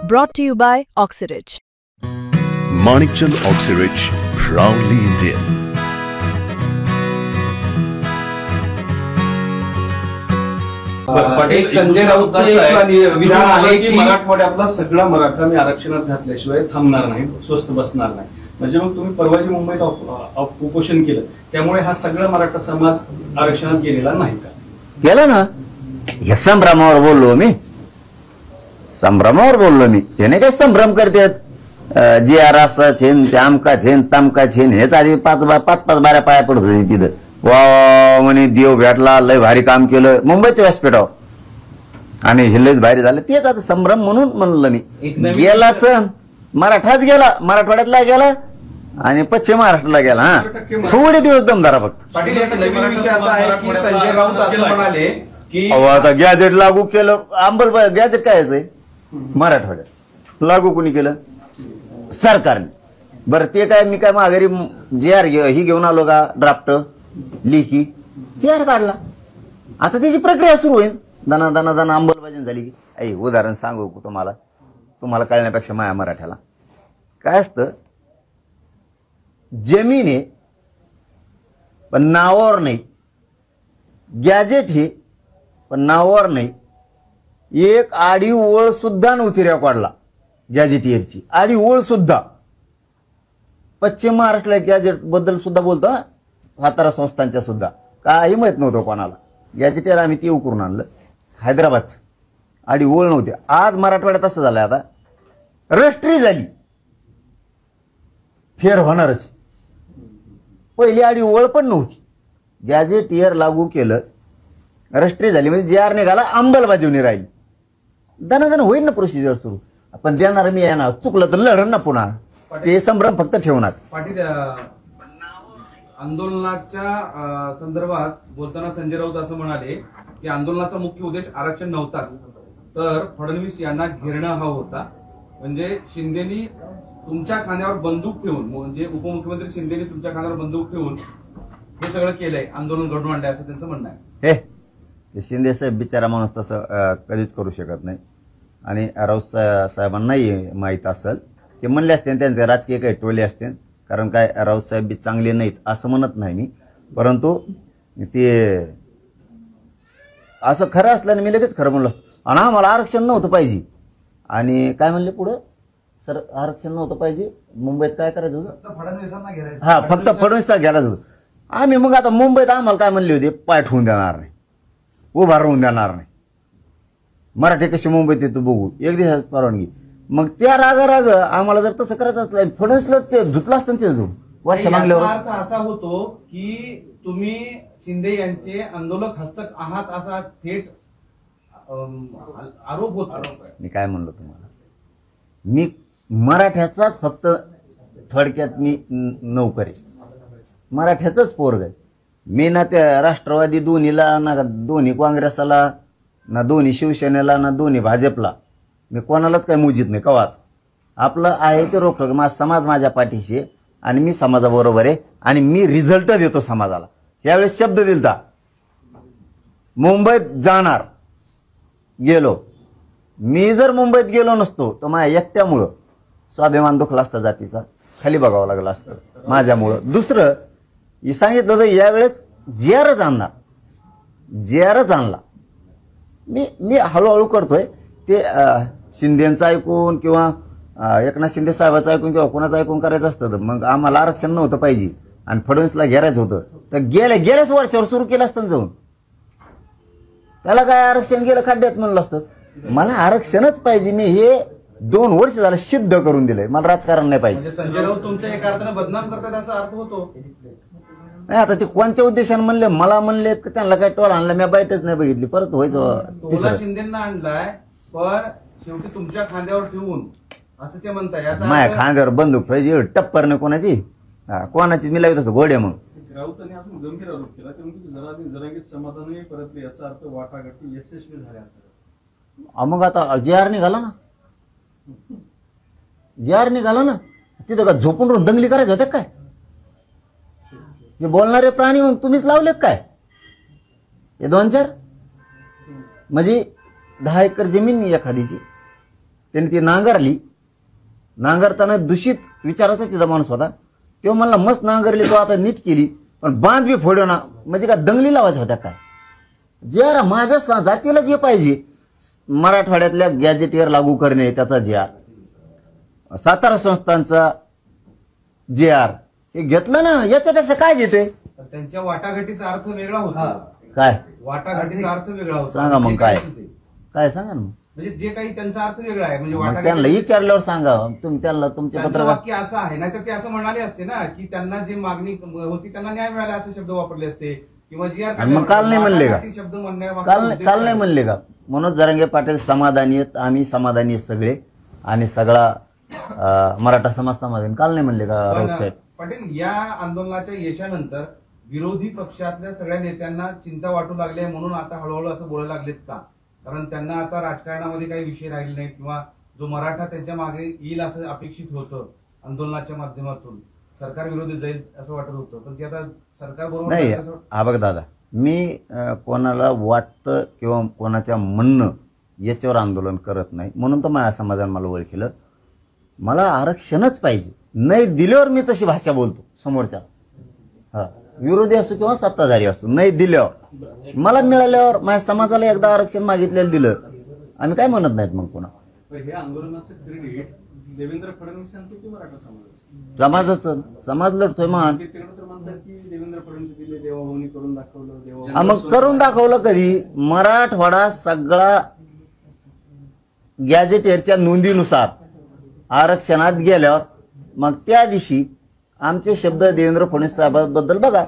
Brought to you by Oxyrich. Manikchand Oxyrich, proudly Indian. एक संजय राऊतचे विधान आहे की मराठवाड्यातला सगळा मराठा मी आरक्षणात घातल्याशिवाय थांबणार नाही, स्वस्थ बसणार नाही. म्हणजे मग तुम्ही परवाजी मुंबईत उपोषण केलं, त्यामुळे हा सगळा मराठा समाज आरक्षणात गेलेला नाही का? गेला ना. हे संभ्रमावर बोललो मी, संभ्रमावर बोललो मी. त्याने काय संभ्रम करतात, जी आर असा छेन ते आमका छेन तमका छेन. हेच आधी पाच बाऱ्या पाया पडत होते तिथं. वा म्हणे देव भेटला, लय भारी काम केलं मुंबईच्या व्यासपीठावर, आणि हे लयच भारी झालं. तेच आता संभ्रम म्हणून म्हणलं मी. गेलाच मराठाच गेला, मराठवाड्यातला गेला आणि पश्चिम महाराष्ट्राला गेला. हा, थोडे दिवस दमदारा फक्त. पाटील, एक नवीन विषय असा आहे की संजय राऊत असं म्हणाले की आता गॅजेट लागू केलं. गॅजेट काय आहे मराठवाड्यात लागू कोणी केलं? सरकारने. बरं ते काय, मी काय माघारी जे आर ही घेऊन आलो का, ड्राफ्ट लिखी जे आर काढला. आता त्याची प्रक्रिया सुरू होईल. दना दना दना अंमलबजावणी झाली की. ऐ उदाहरण सांगू तुम्हाला, तुम्हाला कळण्यापेक्षा माया मराठ्याला काय असतं, जमीन आहे पण नावावर नाही, गॅजेट हे पण नावावर नाही. एक आडी ओळ सुद्धा नव्हती रेकॉर्डला गॅजेटियरची, आडी ओळ सुद्धा. पश्चिम महाराष्ट्राला गॅजेट बद्दल सुद्धा बोलतो, सातारा संस्थांच्या सुद्धा काही माहित नव्हतं कोणाला. गॅजेटियर आम्ही ते उकरून आणलं हैदराबादचं, आडी ओळ नव्हती. आज मराठवाड्यात असं झालंय, आता रजिस्ट्री झाली, फेर होणारच. पहिली आडी ओळ पण नव्हती, गॅजेटियर लागू केलं, रजिस्ट्री झाली, म्हणजे जे आर निघाला, अंमलबजावणी राहिली. दनादन होईल ना प्रोसिजर सुरू. आपण देणार मी येणार, चुकलं तर लढण ना पुन्हा. ते संभ्रम फक्त ठेवणार. पाटील, आंदोलनाच्या संदर्भात बोलताना संजय राऊत असं म्हणाले की आंदोलनाचा मुख्य उद्देश आरक्षण नव्हताच, तर फडणवीस यांना घेरणं हा होता. म्हणजे शिंदेनी तुमच्या खांद्यावर बंदूक ठेवून, म्हणजे उपमुख्यमंत्री शिंदेनी तुमच्या खांद्यावर बंदूक ठेवून हे सगळं केलंय, आंदोलन घडवून आणलंय, असं त्यांचं म्हणणं आहे. हे शिंदे साहेब बिचारा माणूस तसं कधीच करू शकत नाही. आणि राऊत साहेबांनाही माहीत असेल, ते म्हणले असते त्यांचे राजकीय काही टोले असते. कारण काय, राऊत साहेब बी चांगले नाहीत असं म्हणत नाही मी, परंतु ते असं खरं असल्याने मी लगेच खरं म्हणलं असतं. आणि आम्हाला आरक्षण नव्हतं पाहिजे. आणि काय म्हणले पुढं, सर आरक्षण नव्हतं पाहिजे, मुंबईत काय करायचं होतं, फडणवीसांना घ्यायचं. हा, फक्त फडणवीसला घ्यायलाच होतं. आम्ही मग आता मुंबईत आम्हाला काय म्हणले होते, पाय ठेवून देणार नाही, उभा राहून देणार नाही. मराठी कशी मुंबईत येतो बघू, एक दिवस परवानगी. मग त्या राग आम्हाला जर तसं करायचं असलं, फडणवीसला ते धुतलं असतं ते वर्ष मागल्यावर. अर्थ असा होतो की तुम्ही शिंदे यांचे आंदोलक हस्तक आहात, असा थेट आरोप होतो. मी काय म्हणलो तुम्हाला, मी मराठ्याचाच फक्त थोडक्यात मी नोकरी, मराठ्याचाच पोरग आहे मी. ना त्या राष्ट्रवादी दोन्हीला, ना दोन्ही काँग्रेसला, ना दोन्ही शिवसेनेला, ना दोन्ही भाजपला मी कोणालाच काही मुजीत नाही कवाच. आपलं आहे ते रोखतो. माझा समाज माझ्या पाठीशी आहे आणि मी समाजाबरोबर आहे, आणि मी रिझल्ट देतो समाजाला. यावेळेस शब्द दिलता, मुंबईत जाणार, गेलो. मी जर मुंबईत गेलो नसतो तर माझ्या एकट्यामुळं स्वाभिमान दुखला असता, जातीचा खाली बघावं लागलं असतं माझ्यामुळं. दुसरं हे सांगितलं होतं, यावेळेस जे आरच आणणार, जे आरच आणला. मी हळूहळू करतोय ते. शिंदेचं ऐकून किंवा एकनाथ शिंदे साहेबाचं ऐकून किंवा कोणाचं ऐकून करायचं असतं, तर मग आम्हाला आरक्षण नव्हतं पाहिजे आणि फडणवीसला घेरायचं होतं, तर गेल्याच वर्षावर सुरू केलं असतं जाऊन. त्याला काय आरक्षण गेलं खड्ड्यात म्हणलं असतं. मला आरक्षणच पाहिजे. मी हे 2 वर्ष झालं सिद्ध करून दिलंय. मला राजकारण नाही पाहिजे. म्हणजे संजय राऊत तुमच्या एका अर्थाने बदनाम करतात असा अर्थ होतो. नाही, आता ते कोणत्या उद्देशाने म्हणले, मला म्हणले त्यांना काय टोल आणला, मी बाईटच नाही बघितली. परत व्हायचं शिंदेना आणलाय, पण शेवटी तुमच्या खांद्यावर ठेवून असं ते म्हणताय. माझ्या खांद्यावर बंदूक पाहिजे, टप्पर नाही कोणाची, कोणाची मी लावित असतो घोडे. मग राऊतांनी अजून गंभीर आरोप केला, ते म्हणतो जरांगीत समाधानही परतले, याचा अर्थ वाटाघाटी यशस्वी झाल्या असं. मग आता जे आर निघाला ना, जे आर निघाला ना, तिथं का झोपून दंगली करायचं होत्या काय? हे बोलणारे प्राणी मग तुम्हीच लावले काय? हे 2-4 म्हणजे 10 एकर जमीन एखादीची, त्यांनी ती नांगरली. नांगरताना दूषित विचाराचा तिचा माणूस होता. तो म्हणला मस्त नांगरली, तो आता नीट केली, पण बांध बी फोडो ना. म्हणजे का दंगली लावायच्या होत्या काय? जे माझ्या जातीला जे पाहिजे मराठवाड्यातल्या गॅजेटियर लागू करणे, त्याचा JR, सातारा संस्थांचा JR हे घेतलं ना. याच्यापेक्षा काय घेते? तर त्यांच्या वाटाघाटीचा अर्थ वेगळा होता. काय वाटाघाटीचा अर्थ वेगळा होता. सांगा मग जे काय काही ते. काय सांगा ना मग. म्हणजे जे काही त्यांचा अर्थ वेगळा आहे. म्हणजे मग त्यांना वाटाघाटी विचारल्यावर सांगा. तुम्ही त्यांना तुमचे त्यांचं पत्रकार वाक्य असं आहे, नाहीतर ते असं म्हणाले असते ना की त्यांना जे मागणी होती त्यांना न्याय मिळाला असे शब्द वापरले असते किंवा JR. आणि मग काल नाही म्हणले का? शब्द काल म्हणण्यामागचा काल नाही म्हणले का? मनोज जरांगे पाटील समाधानी आहेत, आम्ही समाधानी आहेत सगळे, आणि सगळा मराठा समाज समाधानी. काल नाही म्हणले का राऊत साहेब? पाटील, या आंदोलनाच्या यशानंतर विरोधी पक्षातल्या सगळ्या नेत्यांना चिंता वाटू लागली आहे म्हणून आता हळूहळू असं बोलायला लागलेत का? कारण त्यांना आता राजकारणामध्ये काही विषय राहिले नाहीत किंवा जो मराठा त्यांच्या मागे येईल असं अपेक्षित होतं आंदोलनाच्या माध्यमातून, सरकार विरोधी जाईल असं वाटत होतं, पण ते आता सरकार बरोबर नाही. हा बघ दादा, मी कोणाला वाटतं किंवा कोणाच्या म्हणणं याच्यावर आंदोलन करत नाही. म्हणून तर माझ्या समाजाने मला ओळखलं. मला आरक्षणच पाहिजे. नाही दिल्यावर मी तशी भाषा बोलतो समोरच्या. हा, विरोधी असो किंवा सत्ताधारी असो, नाही दिल्यावर मला मिळाल्यावर माझ्या समाजाला एकदा आरक्षण मागितलेलं दिलं, आम्ही काय म्हणत नाहीत मग पुन्हा. हे आंदोलनाचं क्रेडिट देवेंद्र फडणवीस यांचं की मराठा समाजाचं? समाजाचं. समाज लढतोय मान. ते तर म्हणतात की देवेंद्र फडणवीस दिले, देवाभाऊनी करून दाखवलं, देवा हा, मग करून दाखवलं कधी? मराठवाडा सगळा गॅजेटेडच्या नोंदीनुसार आरक्षणात गेल्यावर मग त्या दिवशी आमचे शब्द देवेंद्र फडणवीस साहेबांबद्दल बघा.